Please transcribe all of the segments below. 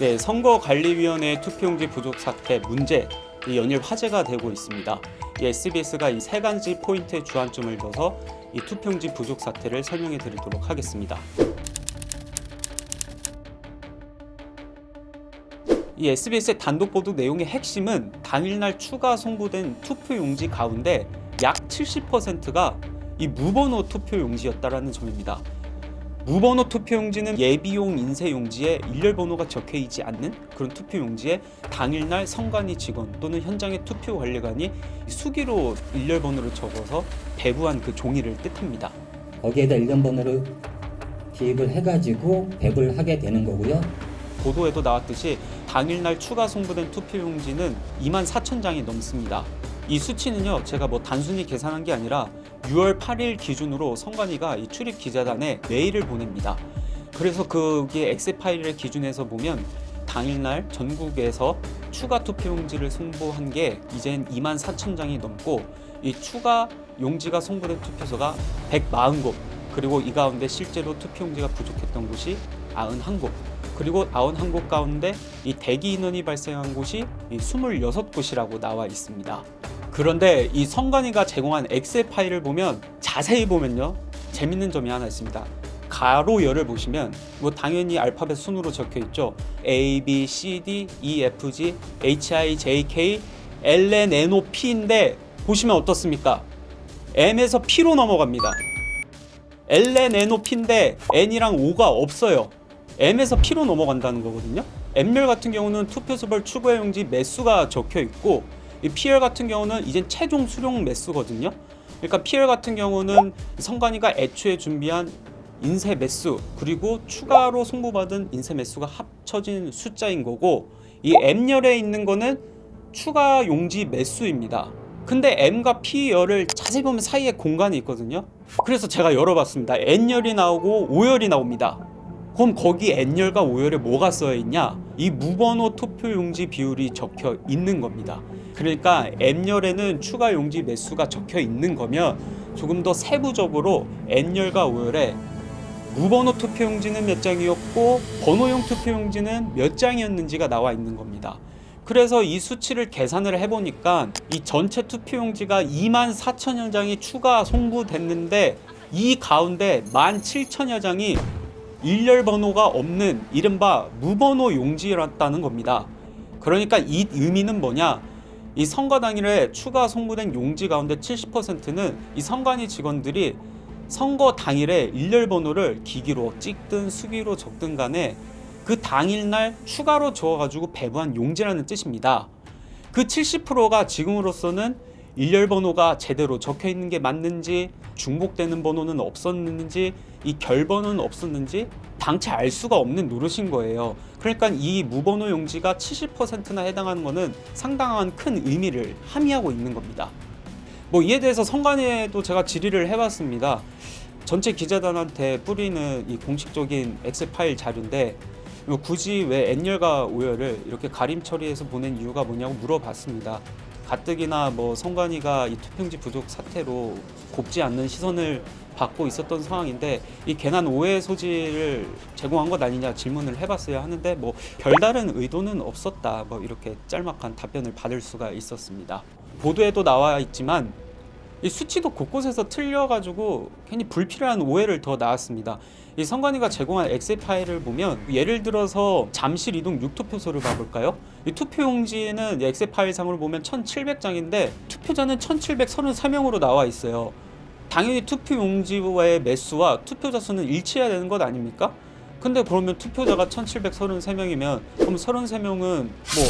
네, 선거관리위원회 투표용지 부족 사태 문제 연일 화제가 되고 있습니다. SBS가 이 세 가지 포인트에 주안점을 둬서 이 투표용지 부족 사태를 설명해 드리도록 하겠습니다. 이 SBS의 단독 보도 내용의 핵심은 당일날 추가 송부된 투표용지 가운데 약 70%가 이 무번호 투표용지였다라는 점입니다. 무번호 투표용지는 예비용 인쇄용지에 일렬 번호가 적혀있지 않는 그런 투표용지에 당일날 선관위 직원 또는 현장의 투표관리관이 수기로 일렬 번호를 적어서 배부한 그 종이를 뜻합니다. 거기에다 일련 번호를 기입을 해가지고 배부를 하게 되는 거고요. 보도에도 나왔듯이 당일날 추가 송부된 투표용지는 24,000장이 넘습니다. 이 수치는요, 제가 단순히 계산한 게 아니라 6월 8일 기준으로 선관위가 이 출입 기자단에 메일을 보냅니다. 그래서 거기에 엑셀 파일을 기준해서 보면 당일날 전국에서 추가 투표용지를 송부한 게 이젠 24,000장이 넘고 이 추가 용지가 송부된 투표소가 140곳, 그리고 이 가운데 실제로 투표용지가 부족했던 곳이 91곳, 그리고 91곳 가운데 이 대기 인원이 발생한 곳이 26곳이라고 나와 있습니다. 그런데 이 선관위가 제공한 엑셀 파일을 보면 자세히 보면요, 재밌는 점이 하나 있습니다. 가로열을 보시면 당연히 알파벳 순으로 적혀 있죠. A, B, C, D, E, F, G, H, I, J, K, L, N, N, O, P인데 보시면 어떻습니까? M에서 P로 넘어갑니다. L, N, N, O, P인데 N이랑 O가 없어요. M에서 P로 넘어간다는 거거든요. M열 같은 경우는 투표소별 추가용지 매수가 적혀 있고, 이 PL 같은 경우는 이제 최종 수령 매수거든요. 그러니까 PL 같은 경우는 선관위가 애초에 준비한 인쇄 매수 그리고 추가로 송부받은 인쇄 매수가 합쳐진 숫자인 거고, 이 M열에 있는 거는 추가 용지 매수입니다. 근데 M과 P열을 자세히 보면 사이에 공간이 있거든요. 그래서 제가 열어봤습니다. N열이 나오고 O열이 나옵니다. 그럼 거기 N열과 O열에 뭐가 써있냐? 이 무번호 투표용지 비율이 적혀 있는 겁니다. 그러니까 M열에는 추가 용지 매수가 적혀 있는 거면 조금 더 세부적으로 N열과 O열에 무번호 투표용지는 몇 장이었고 번호용 투표용지는 몇 장이었는지가 나와 있는 겁니다. 그래서 이 수치를 계산을 해보니까 이 전체 투표용지가 24,000여 장이 추가 송부됐는데 이 가운데 17,000여 장이 일렬 번호가 없는 이른바 무번호 용지였다는 겁니다. 그러니까 이 의미는 뭐냐? 이 선거 당일에 추가 송부된 용지 가운데 70%는 이 선관위 직원들이 선거 당일에 일렬 번호를 기기로 찍든 수기로 적든 간에 그 당일날 추가로 적어가지고 배부한 용지라는 뜻입니다. 그 70%가 지금으로서는 일렬 번호가 제대로 적혀 있는 게 맞는지, 중복되는 번호는 없었는지, 이 결번호는 없었는지 당최 알 수가 없는 노릇인 거예요. 그러니까 이 무번호 용지가 70%나 해당하는 것은 상당한 큰 의미를 함의하고 있는 겁니다. 이에 대해서 선관위에도 제가 질의를 해봤습니다. 전체 기자단한테 뿌리는 이 공식적인 엑셀 파일 자료인데 굳이 왜 N열과 O열을 이렇게 가림 처리해서 보낸 이유가 뭐냐고 물어봤습니다. 가뜩이나 선관위가 이 투표용지 부족 사태로 곱지 않는 시선을 받고 있었던 상황인데 이 괜한 오해 소지를 제공한 것 아니냐 질문을 해봤어야 하는데 별다른 의도는 없었다, 이렇게 짤막한 답변을 받을 수가 있었습니다. 보도에도 나와 있지만 이 수치도 곳곳에서 틀려가지고 괜히 불필요한 오해를 더 낳았습니다. 이 선관위가 제공한 엑셀 파일을 보면 예를 들어서 잠실 이동 6투표소를 봐볼까요? 이 투표용지는 엑셀 파일상으로 보면 1,700장인데 투표자는 1,733명으로 나와 있어요. 당연히 투표용지와의 매수와 투표자 수는 일치해야 되는 것 아닙니까? 근데 그러면 투표자가 1,733명이면 그럼 33명은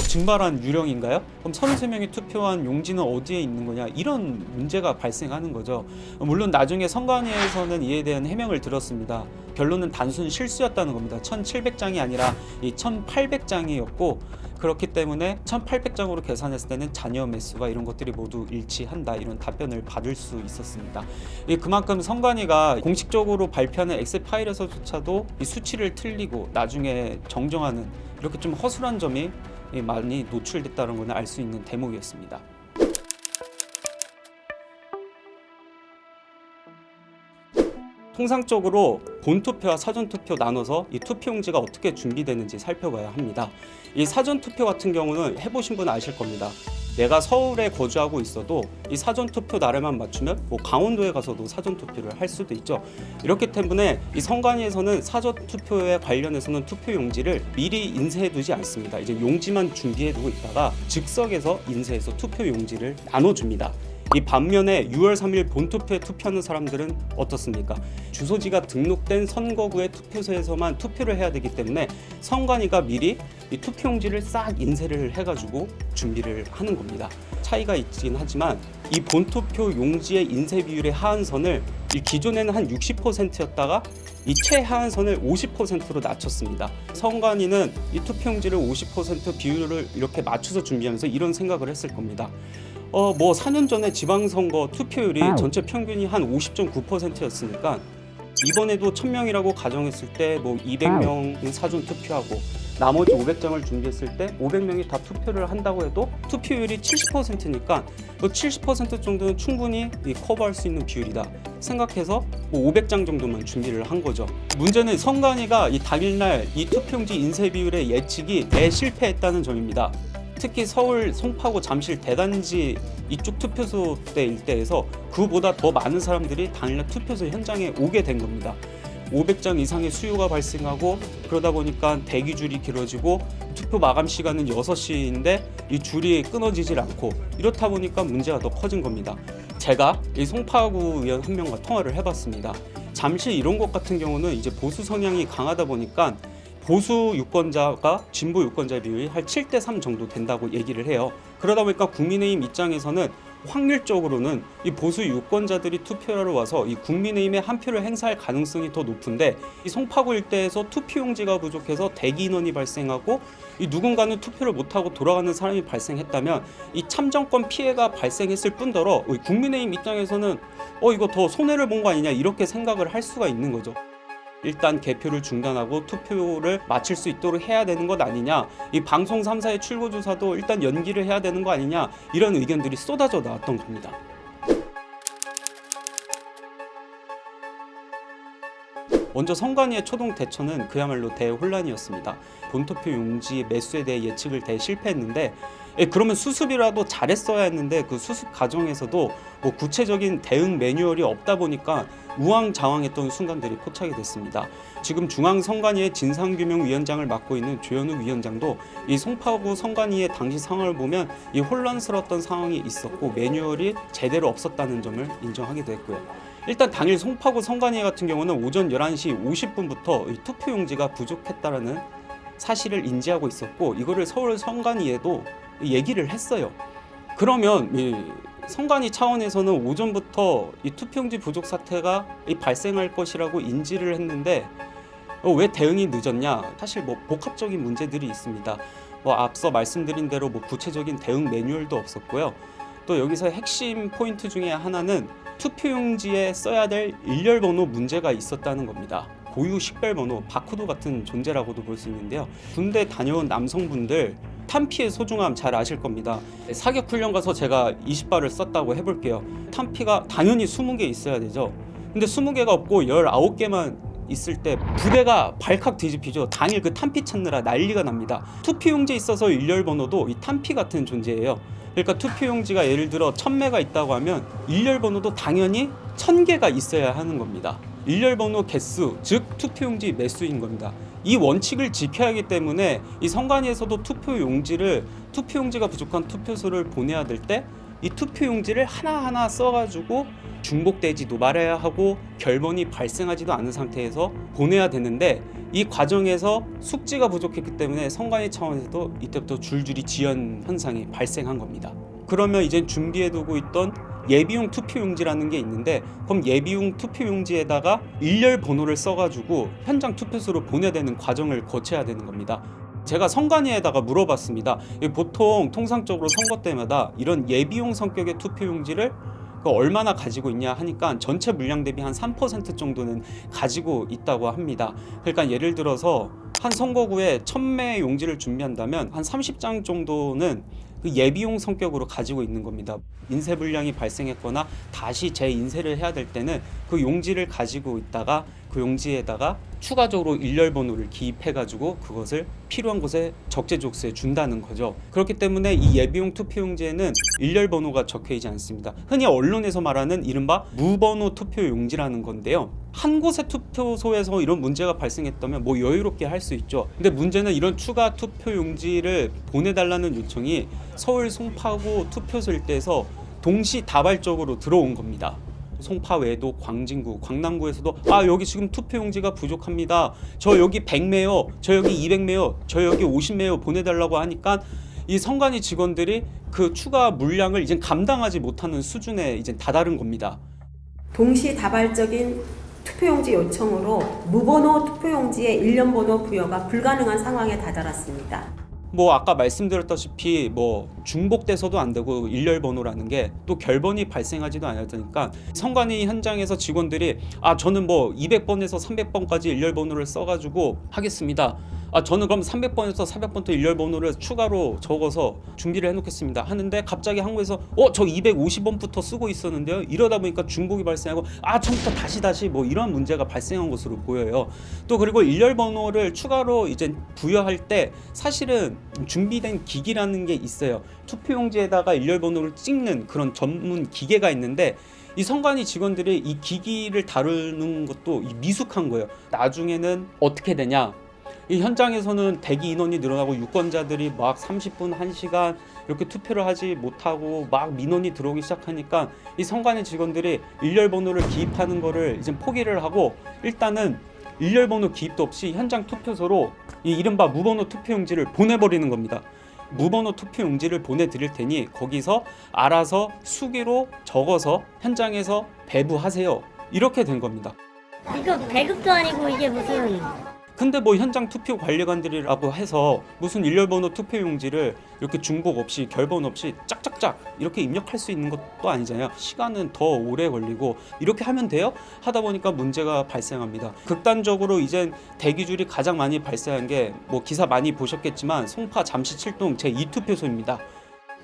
증발한 유령인가요? 그럼 33명이 투표한 용지는 어디에 있는 거냐? 이런 문제가 발생하는 거죠. 물론 나중에 선관위에서는 이에 대한 해명을 들었습니다. 결론은 단순 실수였다는 겁니다. 1,700장이 아니라 이 1,800장이었고 그렇기 때문에 1,800장으로 계산했을 때는 잔여 매수와 이런 것들이 모두 일치한다, 이런 답변을 받을 수 있었습니다. 그만큼 선관위가 공식적으로 발표하는 엑셀 파일에서조차도 이 수치를 틀리고 나중에 정정하는 이렇게 좀 허술한 점이 많이 노출됐다는 것을 알 수 있는 대목이었습니다. 통상적으로 본투표와 사전투표 나눠서 이 투표용지가 어떻게 준비되는지 살펴봐야 합니다. 이 사전투표 같은 경우는 해보신 분은 아실 겁니다. 내가 서울에 거주하고 있어도 이 사전투표 날에만 맞추면 뭐 강원도에 가서도 사전투표를 할 수도 있죠. 이렇기 때문에 이 선관위에서는 사전투표에 관련해서는 투표용지를 미리 인쇄해두지 않습니다. 이제 용지만 준비해두고 있다가 즉석에서 인쇄해서 투표용지를 나눠줍니다. 이 반면에 6월 3일 본투표에 투표하는 사람들은 어떻습니까? 주소지가 등록된 선거구의 투표소에서만 투표를 해야 되기 때문에 선관위가 미리 이 투표용지를 싹 인쇄를 해가지고 준비를 하는 겁니다. 차이가 있긴 하지만 이 본투표 용지의 인쇄 비율의 하한선을 기존에는 한 60%였다가 이 최하한선을 50%로 낮췄습니다. 선관위는 이 투표용지를 50% 비율을 이렇게 맞춰서 준비하면서 이런 생각을 했을 겁니다. 뭐 4년 전에 지방선거 투표율이 전체 평균이 한 50.9%였으니까 이번에도 1000명이라고 가정했을 때 뭐 200명 사전 투표하고 나머지 500장을 준비했을 때 500명이 다 투표를 한다고 해도 투표율이 70%니까 70% 정도는 충분히 커버할 수 있는 비율이다 생각해서 뭐 500장 정도만 준비를 한 거죠. 문제는 선관위가 이 당일날 이 투표용지 인쇄 비율의 예측이 대실패했다는 점입니다. 특히 서울 송파구 잠실 대단지 이쪽 투표소 때 일대에서 그보다 더 많은 사람들이 당일날 투표소 현장에 오게 된 겁니다. 500장 이상의 수요가 발생하고 그러다 보니까 대기줄이 길어지고 투표 마감 시간은 6시인데 이 줄이 끊어지질 않고 이렇다 보니까 문제가 더 커진 겁니다. 제가 이 송파구 의원 한 명과 통화를 해봤습니다. 잠실 이런 곳 같은 경우는 이제 보수 성향이 강하다 보니까 보수 유권자가 진보 유권자 비율이 한 7대3 정도 된다고 얘기를 해요. 그러다 보니까 국민의힘 입장에서는 확률적으로는 이 보수 유권자들이 투표하러 와서 이 국민의힘에 한 표를 행사할 가능성이 더 높은데 이 송파구 일대에서 투표용지가 부족해서 대기 인원이 발생하고 이 누군가는 투표를 못하고 돌아가는 사람이 발생했다면 이 참정권 피해가 발생했을 뿐더러 국민의힘 입장에서는 이거 더 손해를 본 거 아니냐 이렇게 생각을 할 수가 있는 거죠. 일단 개표를 중단하고 투표를 마칠 수 있도록 해야 되는 것 아니냐, 이 방송 3사의 출구조사도 일단 연기를 해야 되는 거 아니냐, 이런 의견들이 쏟아져 나왔던 겁니다. 먼저 선관위의 초동 대처는 그야말로 대혼란이었습니다. 본투표 용지 매수에 대해 예측을 대실패했는데 그러면 수습이라도 잘했어야 했는데 그 수습 과정에서도 뭐 구체적인 대응 매뉴얼이 없다 보니까 우왕좌왕했던 순간들이 포착이 됐습니다. 지금 중앙선관위의 진상규명위원장을 맡고 있는 조현우 위원장도 이 송파구 선관위의 당시 상황을 보면 이 혼란스러웠던 상황이 있었고 매뉴얼이 제대로 없었다는 점을 인정하기도 했고요. 일단 당일 송파구 선관위 같은 경우는 오전 11시 50분부터 이 투표용지가 부족했다라는 사실을 인지하고 있었고 이거를 서울 선관위에도 얘기를 했어요. 그러면 이 선관위 차원에서는 오전부터 이 투표용지 부족 사태가 발생할 것이라고 인지를 했는데 왜 대응이 늦었냐? 사실 뭐 복합적인 문제들이 있습니다. 앞서 말씀드린 대로 뭐 구체적인 대응 매뉴얼도 없었고요. 또 여기서 핵심 포인트 중에 하나는 투표용지에 써야 될 일렬번호 문제가 있었다는 겁니다. 고유 식별번호, 바코드 같은 존재라고도 볼 수 있는데요. 군대 다녀온 남성분들 탄피의 소중함 잘 아실 겁니다. 사격훈련 가서 제가 20발을 썼다고 해볼게요. 탄피가 당연히 20개 있어야 되죠. 근데 20개가 없고 19개만 있을 때 부대가 발칵 뒤집히죠. 당일 그 탄피 찾느라 난리가 납니다. 투표용지에 있어서 일렬번호도 이 탄피 같은 존재예요. 그러니까 투표용지가 예를 들어 1000매가 있다고 하면 일렬번호도 당연히 1000개가 있어야 하는 겁니다. 일렬번호 개수, 즉 투표용지 매수인 겁니다. 이 원칙을 지켜야 하기 때문에 이 선관위에서도 투표용지가 부족한 투표소를 보내야 될 때 이 투표용지를 하나하나 써가지고 중복되지도 말아야 하고 결번이 발생하지도 않은 상태에서 보내야 되는데 이 과정에서 숙지가 부족했기 때문에 선관위 차원에서도 이때부터 줄줄이 지연 현상이 발생한 겁니다. 그러면 이제 준비해두고 있던 예비용 투표용지라는 게 있는데 그럼 예비용 투표용지에다가 일렬 번호를 써가지고 현장 투표소로 보내야 되는 과정을 거쳐야 되는 겁니다. 제가 선관위에다가 물어봤습니다. 보통 통상적으로 선거 때마다 이런 예비용 성격의 투표용지를 얼마나 가지고 있냐 하니까 전체 물량 대비 한 3% 정도는 가지고 있다고 합니다. 그러니까 예를 들어서 한 선거구에 1000매 용지를 준비한다면 한 30장 정도는 그 예비용 성격으로 가지고 있는 겁니다. 인쇄 불량이 발생했거나 다시 재인쇄를 해야 될 때는 그 용지를 가지고 있다가 그 용지에다가 추가적으로 일렬 번호를 기입해 가지고 그것을 필요한 곳에 적재적소에 준다는 거죠. 그렇기 때문에 이 예비용 투표용지에는 일렬 번호가 적혀 있지 않습니다. 흔히 언론에서 말하는 이른바 무번호 투표용지라는 건데요. 한 곳의 투표소에서 이런 문제가 발생했다면 뭐 여유롭게 할 수 있죠. 근데 문제는 이런 추가 투표용지를 보내달라는 요청이 서울 송파구 투표소 일대에서 동시다발적으로 들어온 겁니다. 송파 외에도 광진구, 광남구에서도 여기 지금 투표용지가 부족합니다. 저 여기 100매요, 저 여기 200매요, 저 여기 50매요 보내달라고 하니까 이 선관위 직원들이 그 추가 물량을 이제 감당하지 못하는 수준에 이제 다다른 겁니다. 동시다발적인 투표용지 요청으로 무번호 투표용지의 일련 번호 부여가 불가능한 상황에 다다랐습니다. 뭐 아까 말씀드렸다시피 뭐 중복돼서도 안 되고 일렬 번호라는 게 또 결번이 발생하지도 않았으니까 선관위 현장에서 직원들이 저는 뭐 200번에서 300번까지 일렬 번호를 써가지고 하겠습니다. 저는 그럼 300번에서 400번부터 일렬 번호를 추가로 적어서 준비를 해놓겠습니다 하는데 갑자기 한국에서 저 250번부터 쓰고 있었는데요. 이러다 보니까 중복이 발생하고 처음부터 다시 뭐 이런 문제가 발생한 것으로 보여요. 또 그리고 일렬 번호를 추가로 이제 부여할 때 사실은 준비된 기기라는 게 있어요. 투표용지에다가 일렬 번호를 찍는 그런 전문 기계가 있는데 이 선관위 직원들이 이 기기를 다루는 것도 미숙한 거예요. 나중에는 어떻게 되냐? 이 현장에서는 대기 인원이 늘어나고 유권자들이 막 30분, 1시간 이렇게 투표를 하지 못하고 막 민원이 들어오기 시작하니까 이 선관위 직원들이 일렬 번호를 기입하는 거를 이제 포기를 하고 일단은 일렬 번호 기입도 없이 현장 투표소로 이 이른바 무번호 투표용지를 보내버리는 겁니다. 무번호 투표용지를 보내드릴 테니 거기서 알아서 수기로 적어서 현장에서 배부하세요. 이렇게 된 겁니다. 이거 배급도 아니고 이게 무슨... 근데 뭐 현장 투표 관리관들이라고 해서 무슨 일렬 번호 투표용지를 이렇게 중복 없이 결번 없이 짝짝짝 이렇게 입력할 수 있는 것도 아니잖아요. 시간은 더 오래 걸리고 이렇게 하면 돼요? 하다 보니까 문제가 발생합니다. 극단적으로 이젠 대기줄이 가장 많이 발생한 게 뭐 기사 많이 보셨겠지만 송파 잠시 7동 제2투표소입니다.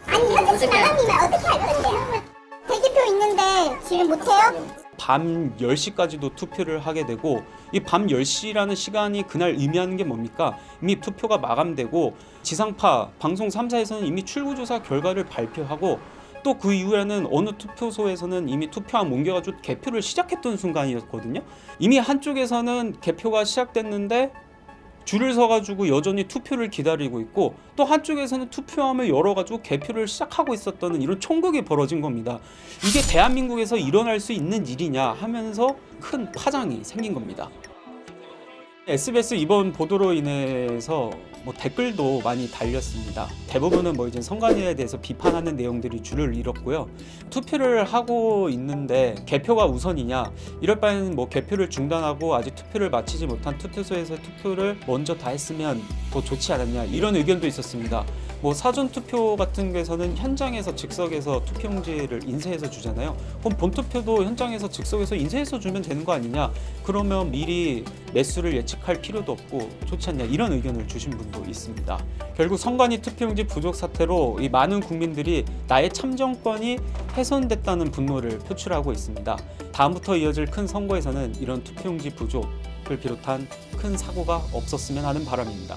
아니 현재 나가님은 어떻게 할 건데요? 대기표 있는데 지금 못해요? 밤 10시까지도 투표를 하게 되고 이 밤 10시라는 시간이 그날 의미하는 게 뭡니까? 이미 투표가 마감되고 지상파 방송 3사에서는 이미 출구조사 결과를 발표하고 또 그 이후에는 어느 투표소에서는 이미 투표함 옮겨가지고 개표를 시작했던 순간이었거든요. 이미 한쪽에서는 개표가 시작됐는데 줄을 서가지고 여전히 투표를 기다리고 있고 또 한쪽에서는 투표함을 열어가지고 개표를 시작하고 있었던 이런 총극이 벌어진 겁니다. 이게 대한민국에서 일어날 수 있는 일이냐 하면서 큰 파장이 생긴 겁니다. SBS 이번 보도로 인해서 뭐 댓글도 많이 달렸습니다. 대부분은 뭐 이제 선관위에 대해서 비판하는 내용들이 줄을 이뤘고요. 투표를 하고 있는데 개표가 우선이냐? 이럴 바에는 뭐 개표를 중단하고 아직 투표를 마치지 못한 투표소에서 투표를 먼저 다 했으면 더 좋지 않았냐? 이런 의견도 있었습니다. 뭐 사전 투표 같은 경우에는 현장에서 즉석에서 투표용지를 인쇄해서 주잖아요. 그럼 본투표도 현장에서 즉석에서 인쇄해서 주면 되는 거 아니냐? 그러면 미리 매수를 예측할 필요도 없고 좋지 않냐? 이런 의견을 주신 분도 있습니다. 결국 선관위 투표용지 부족 사태로 이 많은 국민들이 나의 참정권이 훼손됐다는 분노를 표출하고 있습니다. 다음부터 이어질 큰 선거에서는 이런 투표용지 부족을 비롯한 큰 사고가 없었으면 하는 바람입니다.